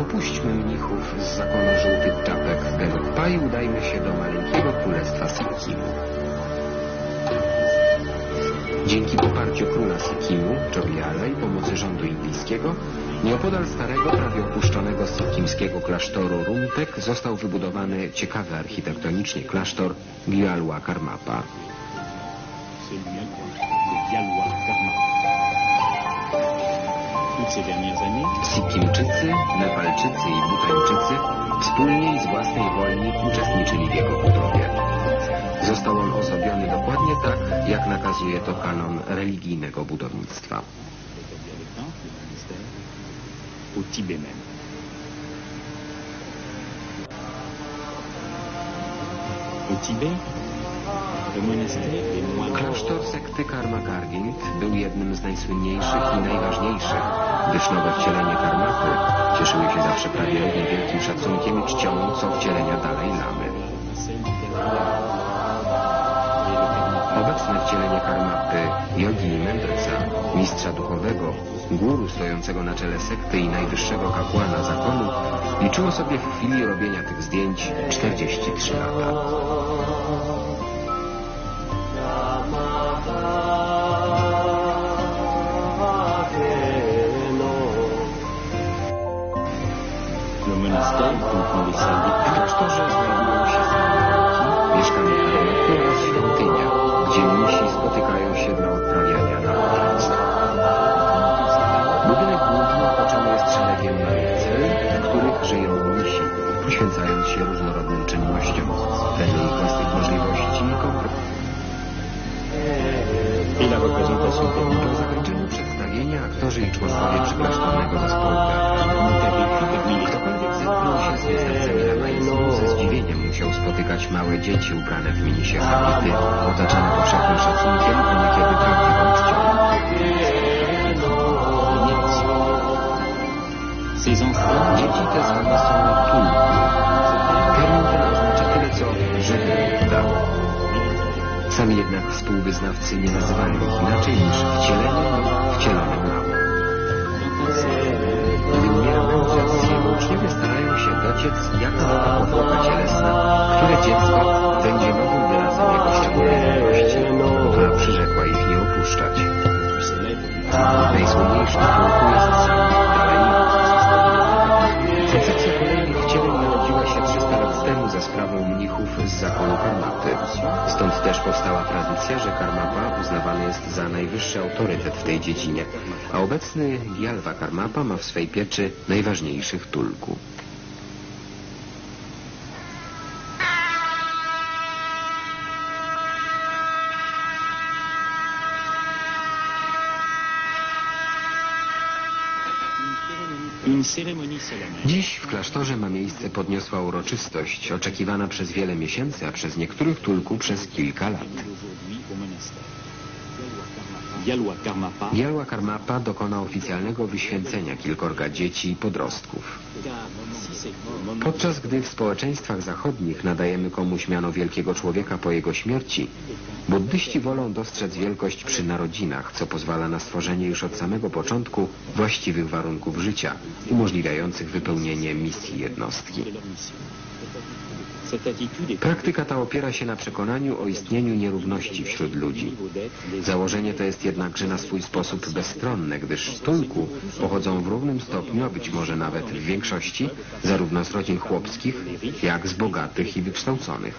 Opuśćmy mnichów z zakonu żółtych czapek w Gelugpa i udajmy się do maleńkiego królestwa Sikkimu. Dzięki poparciu króla Sikkimu, Chogyala i pomocy rządu indyjskiego, nieopodal starego, prawie opuszczonego sikkimskiego klasztoru Rumtek został wybudowany ciekawy architektonicznie klasztor Gyalwa Karmapa. Sikkimczycy, Nepalczycy i Bhutańczycy wspólnie i z własnej woli uczestniczyli w jego budowie. Został on ozdobiony dokładnie tak, jak nakazuje to kanon religijnego budownictwa. Klasztor sekty Karma Gargint był jednym z najsłynniejszych i najważniejszych, gdyż nowe wcielenie Karmapy cieszyły się zawsze prawie równie wielkim szacunkiem i czcią, co wcielenia Dalaj Lamy. Obecne wcielenie Karmapy, Jogini Mędrca, mistrza duchowego, guru stojącego na czele sekty i najwyższego kapłana zakonu, liczyło sobie w chwili robienia tych zdjęć 43 lata. W klasztorze znajdują się salonki, mieszkanie Karmapy oraz świątynia, gdzie mnisi spotykają się dla odprawiania nabożeństw. Budynek główny otoczony jest szeregiem małych cel, w których żyją mnisi, poświęcając się różnorodnym czynnościom, wedle ich własnych możliwości i kompromisów. Po zakończeniu przedstawienia aktorzy i członkowie przyklasztornego zespołu ktokolwiek zetknął się z występcami Ramaizmu, ze zdziwieniem musiał spotykać małe dzieci ubrane w minisie habity, otaczane powszechnym szacunkiem, a niekiedy prawdziwą czcią. Dzieci te zwane są tulku. Termin ten oznacza tyle co żywy Buddha. Sami jednak współwyznawcy nie nazywają ich inaczej niż wcieleniem lub wcielonym małym. Gdy umiera mędrzec, jego uczniowie starają się dociec, jaka nowa powłoka cielesna, które dziecko będzie nowym wyrazem jego świadomości, która przyrzekła ich nie opuszczać. Najsłynniejszy tulku jest sam Dalaj Lama. Koncepcja kolejnych wcieleń narodziła się 300 lat temu za sprawą mnichów z zakonu Karmapy. Stąd też powstała tradycja, że Karmapa uznawany jest za najwyższy autorytet w tej dziedzinie, a obecny Gyalwa Karmapa ma w swej pieczy najważniejszych tulku. Dziś w klasztorze ma miejsce podniosła uroczystość, oczekiwana przez wiele miesięcy, a przez niektórych tulku przez kilka lat. Gyalwa Karmapa dokona oficjalnego wyświęcenia kilkorga dzieci i podrostków. Podczas gdy w społeczeństwach zachodnich nadajemy komuś miano wielkiego człowieka po jego śmierci, buddyści wolą dostrzec wielkość przy narodzinach, co pozwala na stworzenie już od samego początku właściwych warunków życia, umożliwiających wypełnienie misji jednostki. Praktyka ta opiera się na przekonaniu o istnieniu nierówności wśród ludzi. Założenie to jest jednakże na swój sposób bezstronne, gdyż z tulku pochodzą w równym stopniu, a być może nawet w większości, zarówno z rodzin chłopskich, jak z bogatych i wykształconych.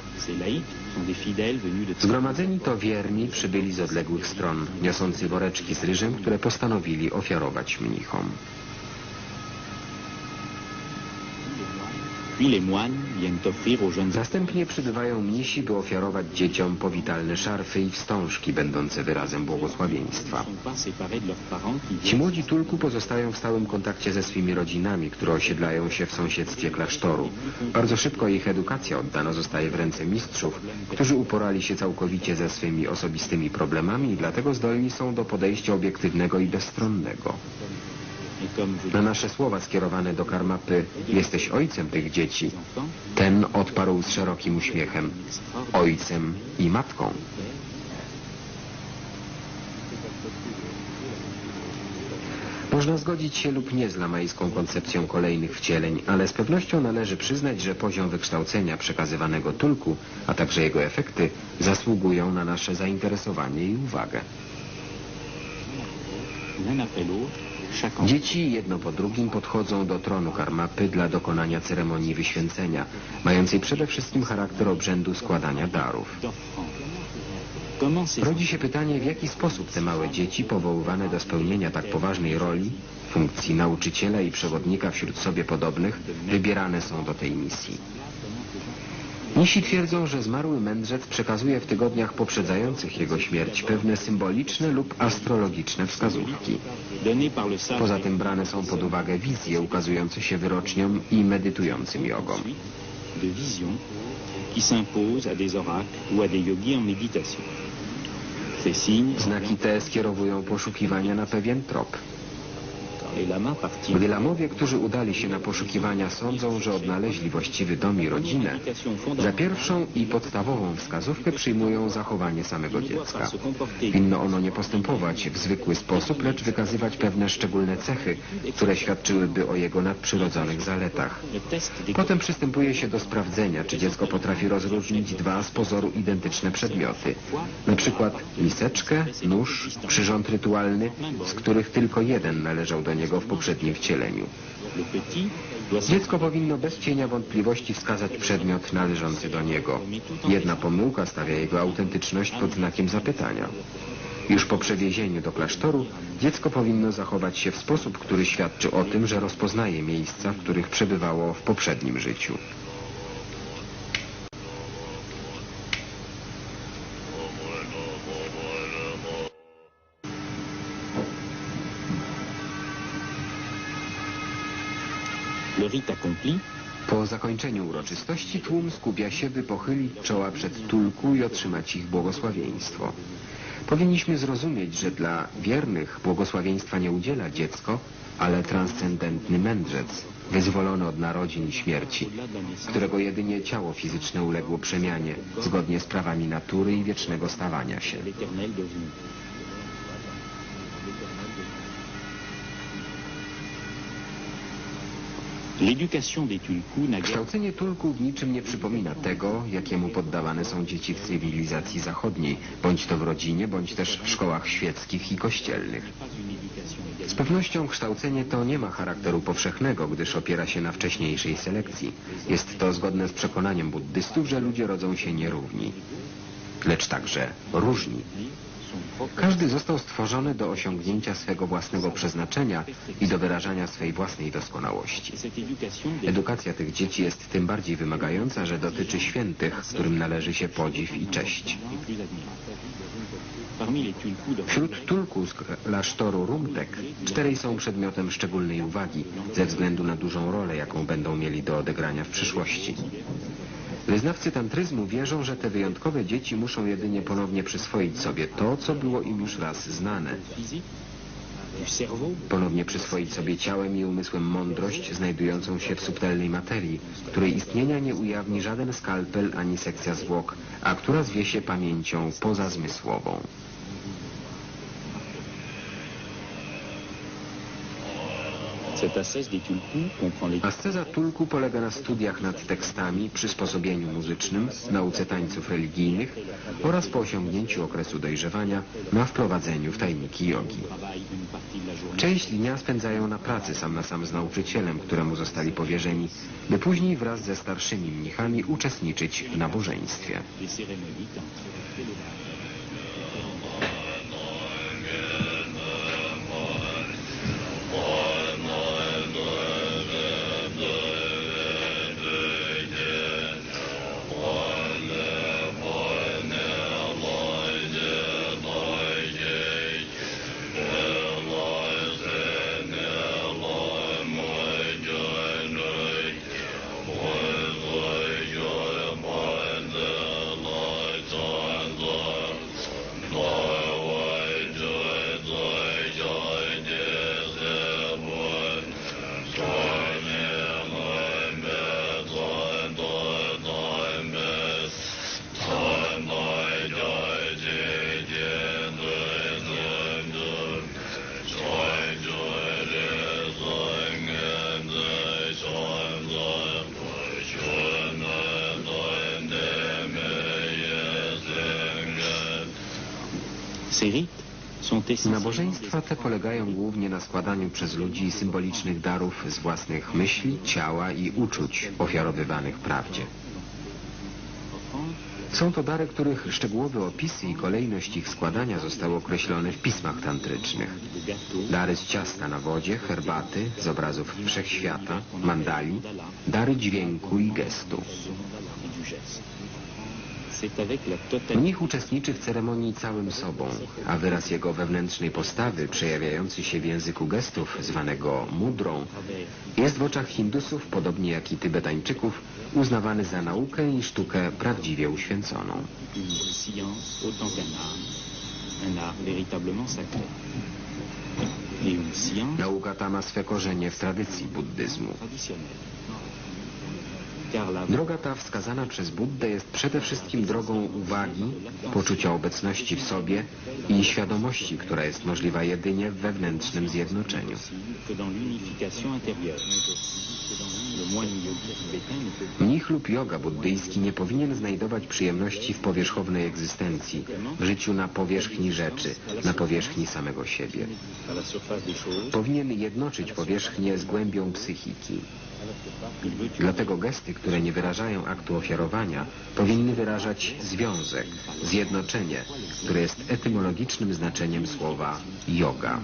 Zgromadzeni to wierni przybyli z odległych stron, niosący woreczki z ryżem, które postanowili ofiarować mnichom. Następnie przybywają mnisi, by ofiarować dzieciom powitalne szarfy i wstążki, będące wyrazem błogosławieństwa. Ci młodzi tulku pozostają w stałym kontakcie ze swymi rodzinami, które osiedlają się w sąsiedztwie klasztoru. Bardzo szybko ich edukacja oddana zostaje w ręce mistrzów, którzy uporali się całkowicie ze swymi osobistymi problemami i dlatego zdolni są do podejścia obiektywnego i bezstronnego. Na nasze słowa skierowane do Karmapy "jesteś ojcem tych dzieci", ten odparł z szerokim uśmiechem: ojcem i matką. Można zgodzić się lub nie z lamańską koncepcją kolejnych wcieleń, ale z pewnością należy przyznać, że poziom wykształcenia przekazywanego tulku, a także jego efekty zasługują na nasze zainteresowanie i uwagę. Dzieci jedno po drugim podchodzą do tronu Karmapy dla dokonania ceremonii wyświęcenia, mającej przede wszystkim charakter obrzędu składania darów. Rodzi się pytanie, w jaki sposób te małe dzieci powoływane do spełnienia tak poważnej roli, funkcji nauczyciela i przewodnika wśród sobie podobnych, wybierane są do tej misji. Nisi twierdzą, że zmarły mędrzec przekazuje w tygodniach poprzedzających jego śmierć pewne symboliczne lub astrologiczne wskazówki. Poza tym brane są pod uwagę wizje ukazujące się wyroczniom i medytującym jogom. Znaki te skierowują poszukiwania na pewien trop. Gdy lamowie, którzy udali się na poszukiwania, sądzą, że odnaleźli właściwy dom i rodzinę, za pierwszą i podstawową wskazówkę przyjmują zachowanie samego dziecka. Winno ono nie postępować w zwykły sposób, lecz wykazywać pewne szczególne cechy, które świadczyłyby o jego nadprzyrodzonych zaletach. Potem przystępuje się do sprawdzenia, czy dziecko potrafi rozróżnić dwa z pozoru identyczne przedmioty, na przykład miseczkę, nóż, przyrząd rytualny, z których tylko jeden należał do niego w poprzednim wcieleniu. Dziecko powinno bez cienia wątpliwości wskazać przedmiot należący do niego. Jedna pomyłka stawia jego autentyczność pod znakiem zapytania. Już po przewiezieniu do klasztoru dziecko powinno zachować się w sposób, który świadczy o tym, że rozpoznaje miejsca, w których przebywało w poprzednim życiu. Po zakończeniu uroczystości tłum skupia się, by pochylić czoła przed tulku i otrzymać ich błogosławieństwo. Powinniśmy zrozumieć, że dla wiernych błogosławieństwa nie udziela dziecko, ale transcendentny mędrzec, wyzwolony od narodzin i śmierci, którego jedynie ciało fizyczne uległo przemianie, zgodnie z prawami natury i wiecznego stawania się. Kształcenie tulku w niczym nie przypomina tego, jakiemu poddawane są dzieci w cywilizacji zachodniej, bądź to w rodzinie, bądź też w szkołach świeckich i kościelnych. Z pewnością kształcenie to nie ma charakteru powszechnego, gdyż opiera się na wcześniejszej selekcji. Jest to zgodne z przekonaniem buddystów, że ludzie rodzą się nierówni, lecz także różni. Każdy został stworzony do osiągnięcia swego własnego przeznaczenia i do wyrażania swej własnej doskonałości. Edukacja tych dzieci jest tym bardziej wymagająca, że dotyczy świętych, którym należy się podziw i cześć. Wśród tulku z klasztoru Rumtek 4 są przedmiotem szczególnej uwagi ze względu na dużą rolę, jaką będą mieli do odegrania w przyszłości. Wyznawcy tantryzmu wierzą, że te wyjątkowe dzieci muszą jedynie ponownie przyswoić sobie to, co było im już raz znane. Ponownie przyswoić sobie ciałem i umysłem mądrość znajdującą się w subtelnej materii, której istnienia nie ujawni żaden skalpel ani sekcja zwłok, a która zwie się pamięcią pozazmysłową. Asceza tulku polega na studiach nad tekstami, przysposobieniu muzycznym, nauce tańców religijnych oraz po osiągnięciu okresu dojrzewania na wprowadzeniu w tajniki jogi. Część dnia spędzają na pracy sam na sam z nauczycielem, któremu zostali powierzeni, by później wraz ze starszymi mnichami uczestniczyć w nabożeństwie. Nabożeństwa te polegają głównie na składaniu przez ludzi symbolicznych darów z własnych myśli, ciała i uczuć ofiarowywanych prawdzie. Są to dary, których szczegółowe opisy i kolejność ich składania zostały określone w pismach tantrycznych. Dary z ciasta na wodzie, herbaty, z obrazów wszechświata, mandali, dary dźwięku i gestu. Mnich uczestniczy w ceremonii całym sobą, a wyraz jego wewnętrznej postawy, przejawiający się w języku gestów, zwanego mudrą, jest w oczach Hindusów, podobnie jak i Tybetańczyków, uznawany za naukę i sztukę prawdziwie uświęconą. Nauka ta ma swe korzenie w tradycji buddyzmu. Droga ta wskazana przez Buddę jest przede wszystkim drogą uwagi, poczucia obecności w sobie i świadomości, która jest możliwa jedynie w wewnętrznym zjednoczeniu. Mnich lub joga buddyjski nie powinien znajdować przyjemności w powierzchownej egzystencji, w życiu na powierzchni rzeczy, na powierzchni samego siebie. Powinien jednoczyć powierzchnię z głębią psychiki. Dlatego gesty, które nie wyrażają aktu ofiarowania, powinny wyrażać związek, zjednoczenie, które jest etymologicznym znaczeniem słowa yoga.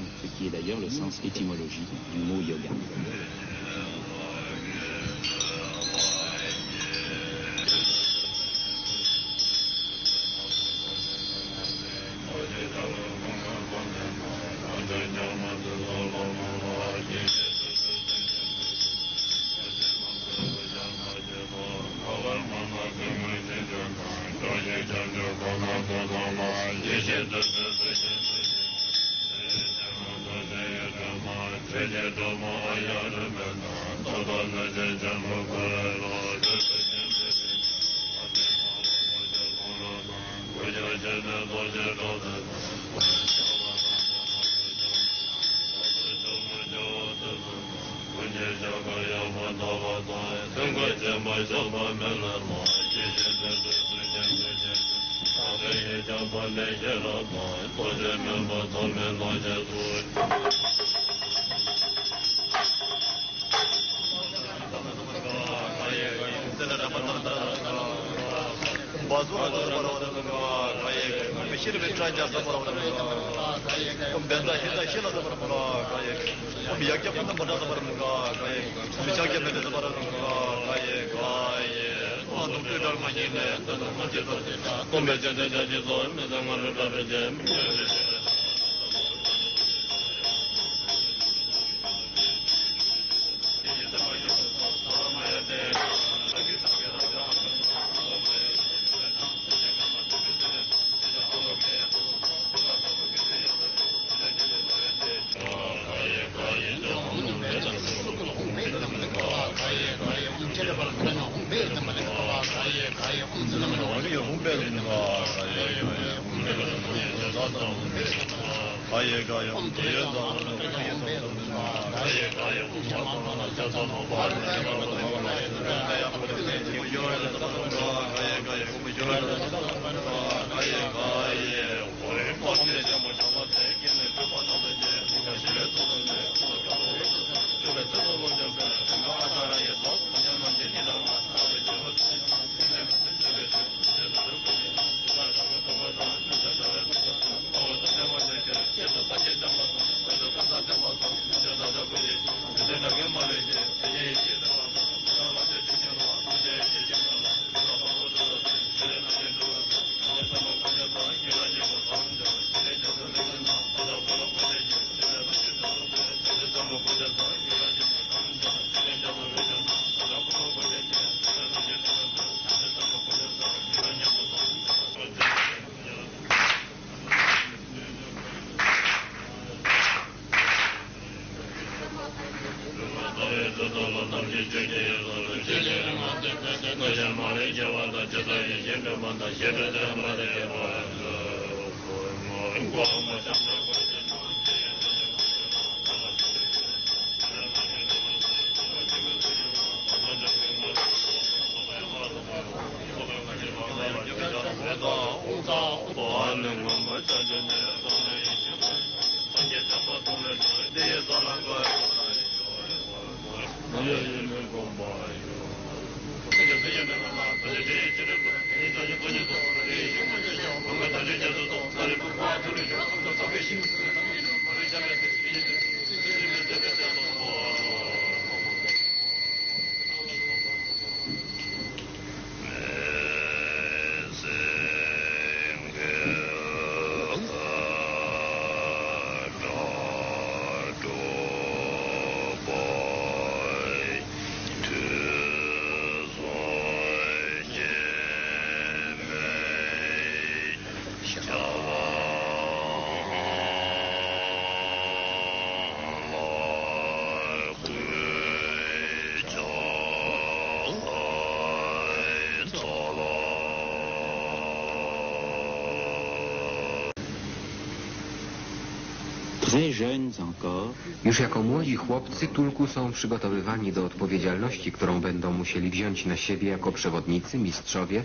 Już jako młodzi chłopcy Tulku są przygotowywani do odpowiedzialności, którą będą musieli wziąć na siebie jako przewodnicy, mistrzowie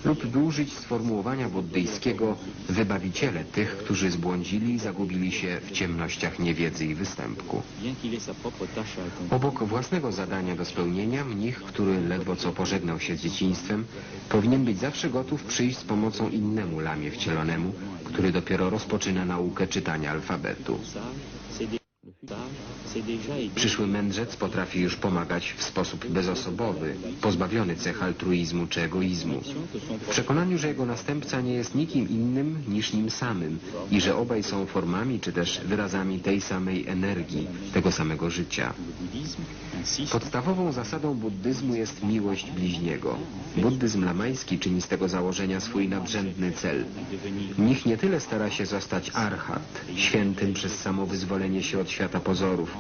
lub by użyć sformułowania buddyjskiego wybawiciele tych, którzy zbłądzili i zagubili się w ciemnościach niewiedzy i występku. Obok własnego zadania do spełnienia, mnich, który ledwo co pożegnał się z dzieciństwem, powinien być zawsze gotów przyjść z pomocą innemu lamie wcielonemu, który dopiero rozpoczyna naukę czytania alfabetu. Przyszły mędrzec potrafi już pomagać w sposób bezosobowy, pozbawiony cech altruizmu czy egoizmu, w przekonaniu, że jego następca nie jest nikim innym niż nim samym i że obaj są formami czy też wyrazami tej samej energii, tego samego życia. Podstawową zasadą buddyzmu jest miłość bliźniego. Buddyzm lamański czyni z tego założenia swój nadrzędny cel. Mnich nie tyle stara się zostać arhat, świętym przez samo wyzwolenie się od świata pozorów,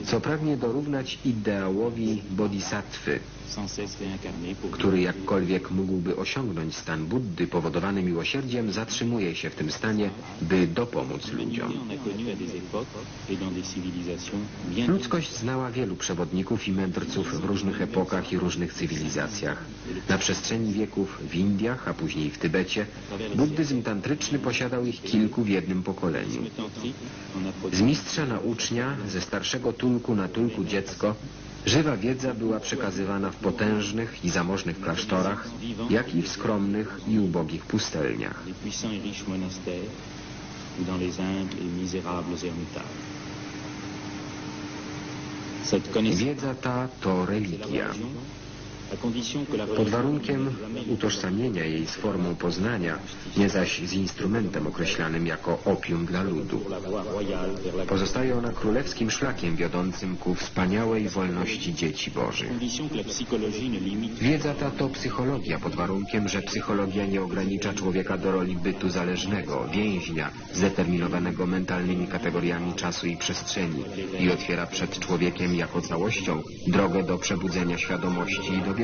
co pragnie dorównać ideałowi bodhisattwy, który jakkolwiek mógłby osiągnąć stan Buddy powodowany miłosierdziem, zatrzymuje się w tym stanie, by dopomóc ludziom. Ludzkość znała wielu przewodników i mędrców w różnych epokach i różnych cywilizacjach. Na przestrzeni wieków w Indiach, a później w Tybecie, buddyzm tantryczny posiadał ich kilku w jednym pokoleniu. Z mistrza na ucznia, ze starszego Tulku na Tulku dziecko, żywa wiedza była przekazywana w potężnych i zamożnych klasztorach, jak i w skromnych i ubogich pustelniach. Wiedza ta to religia. Pod warunkiem utożsamienia jej z formą poznania, nie zaś z instrumentem określanym jako opium dla ludu. Pozostaje ona królewskim szlakiem wiodącym ku wspaniałej wolności dzieci Bożych. Wiedza ta to psychologia pod warunkiem, że psychologia nie ogranicza człowieka do roli bytu zależnego, więźnia, zdeterminowanego mentalnymi kategoriami czasu i przestrzeni i otwiera przed człowiekiem jako całością drogę do przebudzenia świadomości i do wieczności.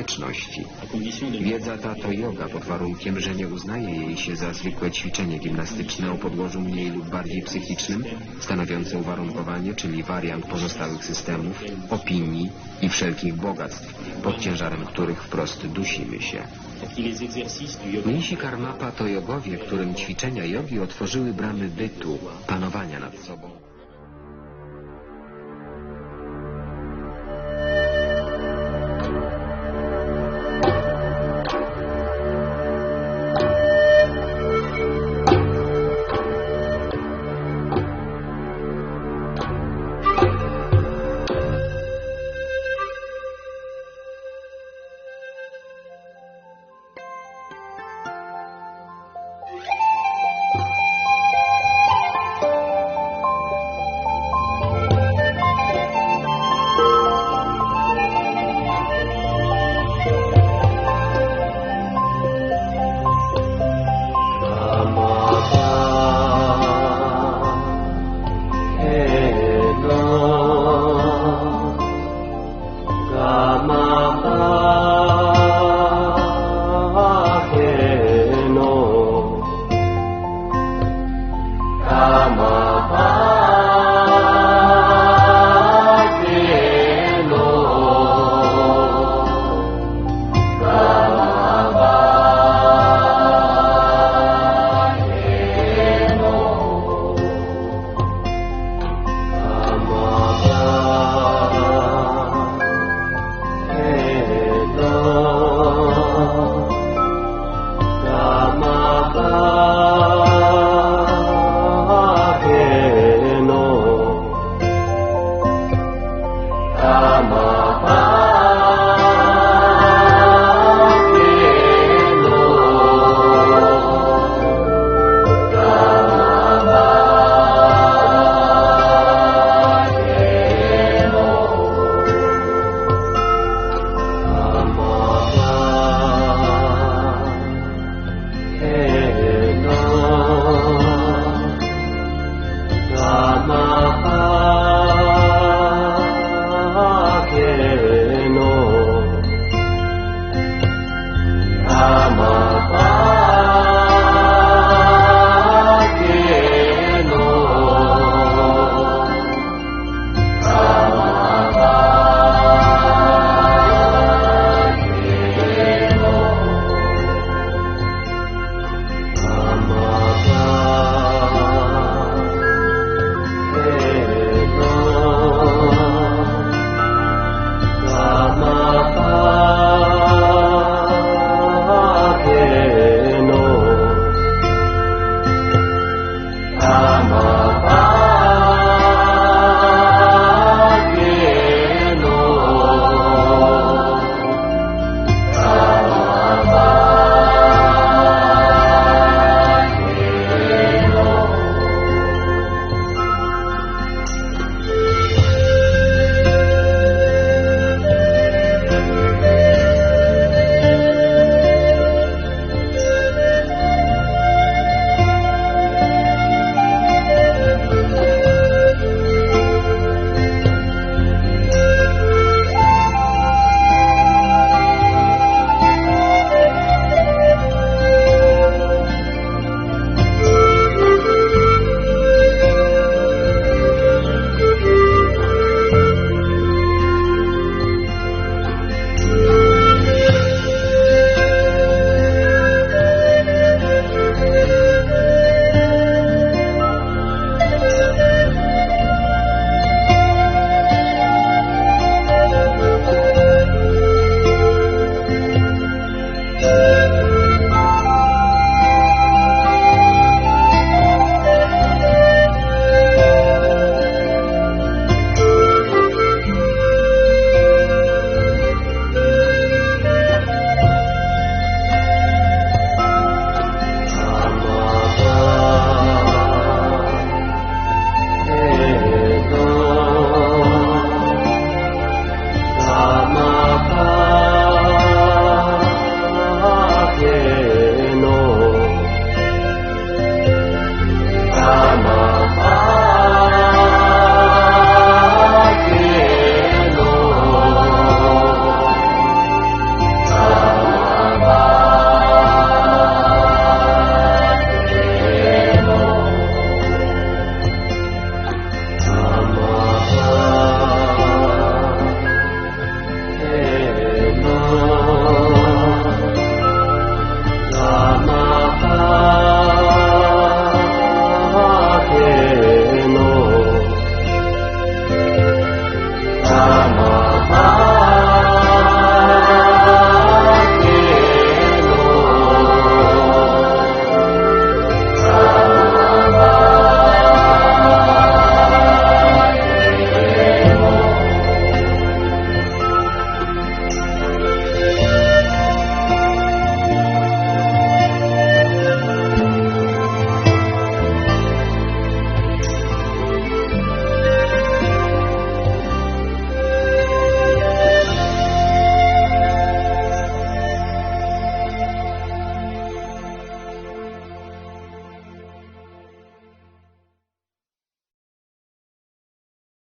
Wiedza ta to yoga pod warunkiem, że nie uznaje jej się za zwykłe ćwiczenie gimnastyczne o podłożu mniej lub bardziej psychicznym, stanowiące uwarunkowanie, czyli wariant pozostałych systemów, opinii i wszelkich bogactw, pod ciężarem których wprost dusimy się. Mnisi Karmapa to jogowie, którym ćwiczenia jogi otworzyły bramy bytu, panowania nad sobą.